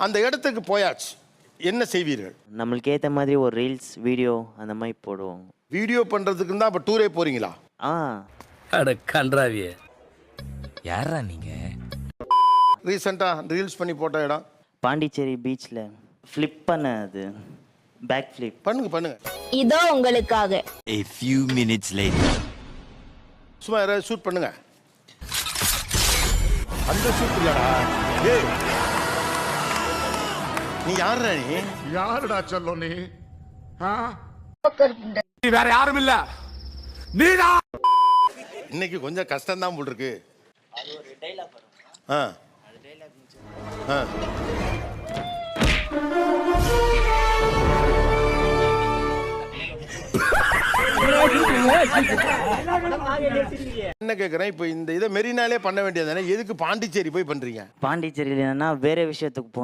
அந்த இடத்துக்கு போயாச்சு, என்ன செய்வீர்கள்? நம்மளுக்கு ஏற்ற மாதிரி ஒரு ரீல்ஸ் வீடியோ அந்த மாதிரி போடுவோம். வீடியோ பண்ணுறதுக்கு தான் அப்போ டூரே போகிறீங்களா? ஆ அட கன்றாவியே, யாரா நீங்க? ரீசெண்டாக ரீல்ஸ் பண்ணி போட்ட இடம் பாண்டிச்சேரி பீச்சில் ஃப்ளிப் பண்ண, அது பேக் ஃப்ளிப். பண்ணுங்க. இதோ உங்களுக்காக. A few minutes later. சும்மா யாராவது ஷூட் பண்ணுங்க. அந்த ஷூட் இல்லடா. ஏய், நீ யாருடா? நீ யாருடா சொல்லும் நீ? வேற யாரும் இல்ல, நீதான். இன்னைக்கு கொஞ்சம் கஷ்டம் தான் போல் இருக்கு. ஆ ஆ என்ன கேட்குறேன், இப்போ இந்த இதை மெரினாலே பண்ண வேண்டியது தானே, எதுக்கு பாண்டிச்சேரி போய் பண்ணுறீங்க? பாண்டிச்சேரியில் என்னன்னா வேற விஷயத்துக்கு போகணும்.